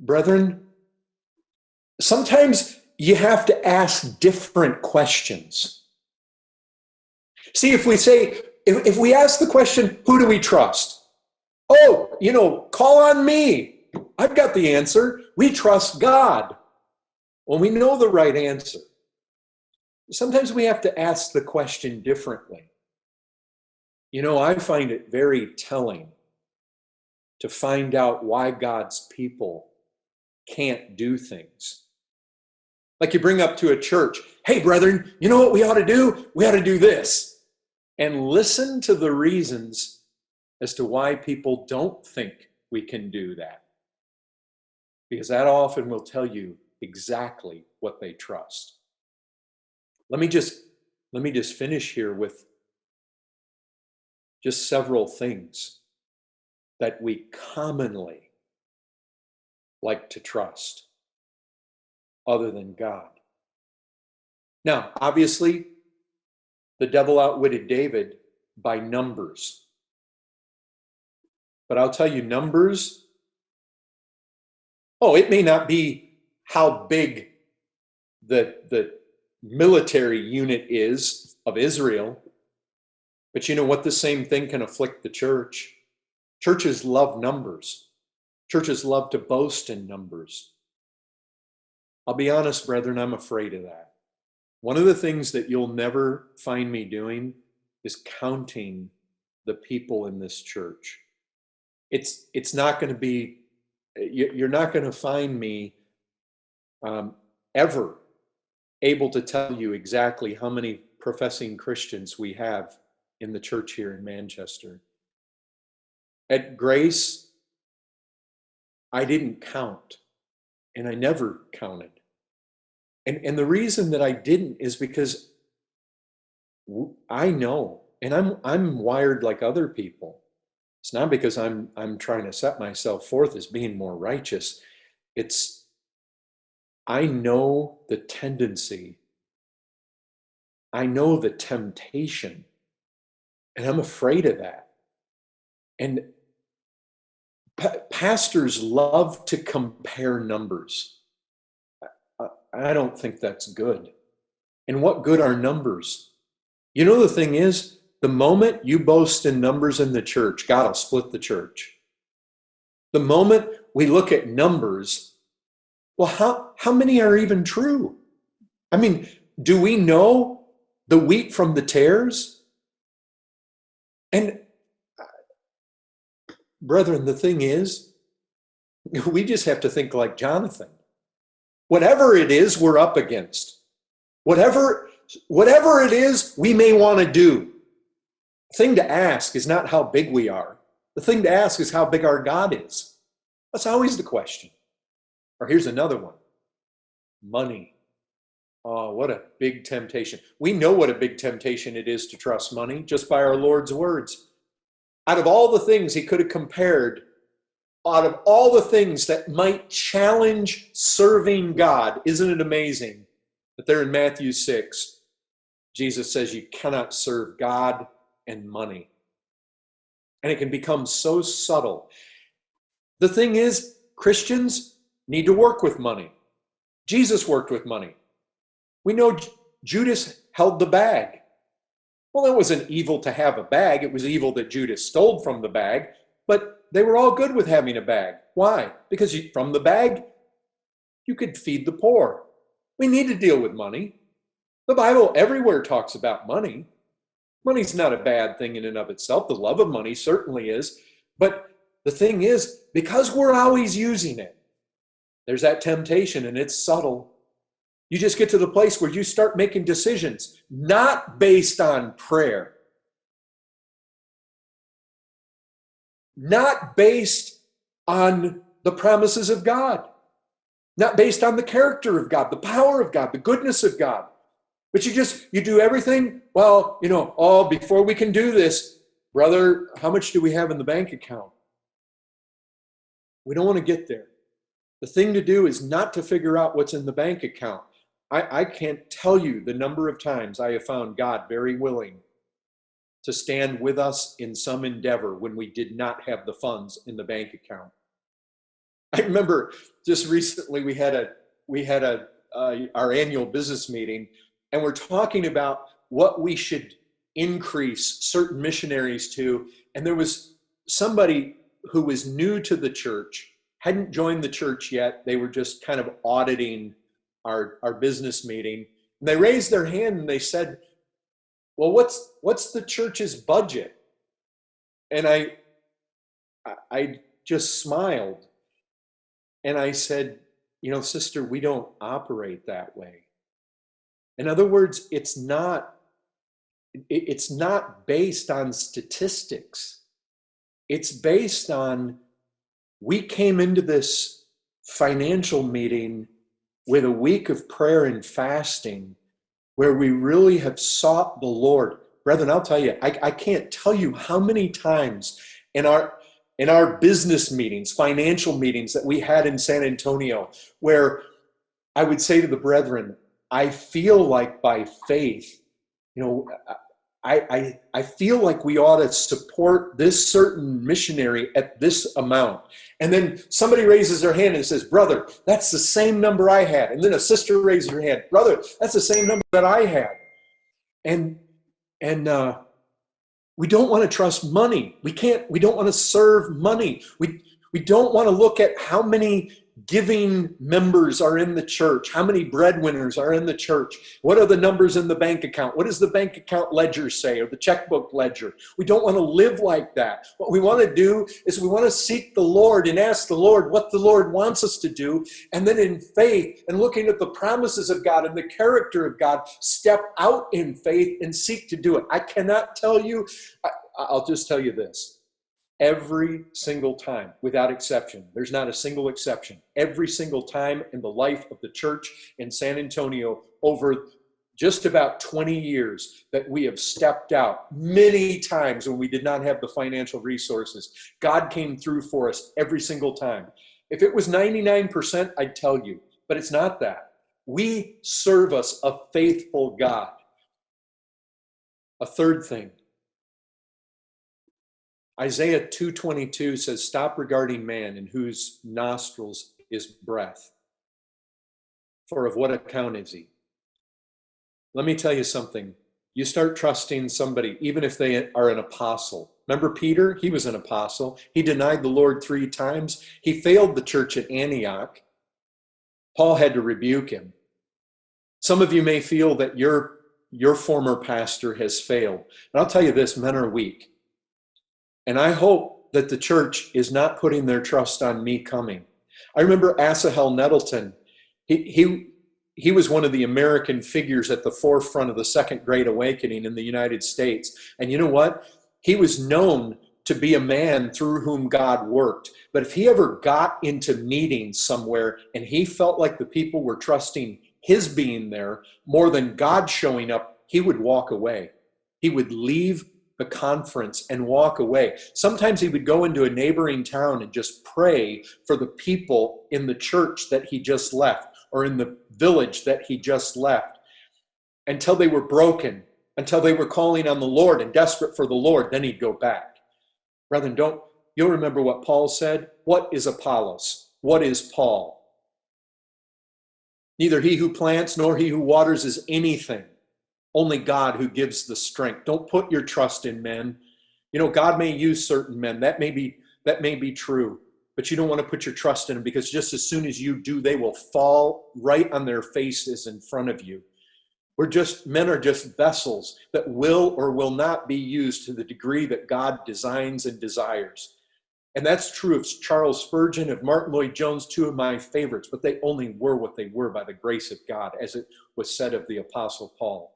Brethren, sometimes you have to ask different questions. See, if we ask the question, who do we trust? Oh, call on me. I've got the answer. We trust God. Well, we know the right answer. Sometimes we have to ask the question differently. I find it very telling to find out why God's people can't do things. Like you bring up to a church, hey, brethren, you know what we ought to do? We ought to do this. And listen to the reasons as to why people don't think we can do that. Because that often will tell you exactly what they trust. Let me just finish here with just several things that we commonly like to trust other than God. Now, obviously, the devil outwitted David by numbers. But I'll tell you, numbers, it may not be how big the military unit is of Israel, but you know what? The same thing can afflict the church. Churches love numbers. Churches love to boast in numbers. I'll be honest, brethren, I'm afraid of that. One of the things that you'll never find me doing is counting the people in this church. It's not going to be, you're not going to find me ever able to tell you exactly how many professing Christians we have in the church here in Manchester. At Grace, I didn't count, and I never counted. And the reason that I didn't is because I know, and I'm wired like other people. It's not because I'm trying to set myself forth as being more righteous. I know the tendency. I know the temptation, and I'm afraid of that. And pastors love to compare numbers. I don't think that's good. And what good are numbers? The thing is, the moment you boast in numbers in the church, God will split the church. The moment we look at numbers, well, how many are even true? I mean, do we know the wheat from the tares? And brethren, the thing is, we just have to think like Jonathan. Whatever it is we're up against, whatever it is we may want to do, the thing to ask is not how big we are. The thing to ask is how big our God is. That's always the question. Or here's another one. Money. Oh, what a big temptation. We know what a big temptation it is to trust money just by our Lord's words. Out of all the things he could have compared, out of all the things that might challenge serving God, isn't it amazing that there in Matthew 6, Jesus says you cannot serve God and money. And it can become so subtle. The thing is, Christians need to work with money. Jesus worked with money. We know Judas held the bag. Well, it wasn't evil to have a bag. It was evil that Judas stole from the bag. But they were all good with having a bag. Why? Because from the bag, you could feed the poor. We need to deal with money. The Bible everywhere talks about money. Money's not a bad thing in and of itself. The love of money certainly is. But the thing is, because we're always using it, there's that temptation, and it's subtle. You just get to the place where you start making decisions, not based on prayer, not based on the promises of God, not based on the character of God, the power of God, the goodness of God. But you do everything, before we can do this, brother, how much do we have in the bank account? We don't want to get there. The thing to do is not to figure out what's in the bank account. I can't tell you the number of times I have found God very willing to stand with us in some endeavor when we did not have the funds in the bank account. I remember just recently we had our annual business meeting, and we're talking about what we should increase certain missionaries to. And there was somebody who was new to the church, hadn't joined the church yet. They were just kind of auditing our business meeting. And they raised their hand and they said, well, what's the church's budget? And I just smiled. And I said, sister, we don't operate that way. In other words, it's not based on statistics. It's based on, we came into this financial meeting with a week of prayer and fasting where we really have sought the Lord. Brethren, I'll tell you, I can't tell you how many times in our business meetings, financial meetings that we had in San Antonio, where I would say to the brethren, I feel like by faith, I feel like we ought to support this certain missionary at this amount. And then somebody raises their hand and says, brother, that's the same number I had. And then a sister raises her hand, brother, that's the same number that I had. And we don't want to trust money. We don't want to serve money. We don't want to look at how many giving members are in the church, how many breadwinners are in the church, what are the numbers in the bank account, what does the bank account ledger say, or the checkbook ledger. We don't want to live like that. What we want to do is we want to seek the Lord and ask the Lord what the Lord wants us to do, and then in faith and looking at the promises of God and the character of God, step out in faith and seek to do it. I cannot tell you, I'll just tell you this. Every single time, without exception, there's not a single exception, every single time in the life of the church in San Antonio over just about 20 years that we have stepped out, many times when we did not have the financial resources, God came through for us every single time. If it was 99%, I'd tell you, but it's not that. We serve us a faithful God. A third thing, Isaiah 2:22 says, stop regarding man in whose nostrils is breath. For of what account is he? Let me tell you something. You start trusting somebody, even if they are an apostle. Remember Peter? He was an apostle. He denied the Lord 3 times. He failed the church at Antioch. Paul had to rebuke him. Some of you may feel that your former pastor has failed. And I'll tell you this, men are weak. And I hope that the church is not putting their trust on me coming. I remember Asahel Nettleton. He was one of the American figures at the forefront of the Second Great Awakening in the United States. And you know what? He was known to be a man through whom God worked. But if he ever got into meetings somewhere and he felt like the people were trusting his being there more than God showing up, he would walk away. He would leave the conference and walk away. Sometimes he would go into a neighboring town and just pray for the people in the church that he just left or in the village that he just left until they were broken, until they were calling on the Lord and desperate for the Lord. Then he'd go back. Brethren, you'll remember what Paul said. What is Apollos? What is Paul? Neither he who plants nor he who waters is anything. Only God who gives the strength. Don't put your trust in men. God may use certain men. That may be true. But you don't want to put your trust in them because just as soon as you do, they will fall right on their faces in front of you. Men are just vessels that will or will not be used to the degree that God designs and desires. And that's true of Charles Spurgeon, of Martin Lloyd-Jones, 2 of my favorites, but they only were what they were by the grace of God, as it was said of the Apostle Paul.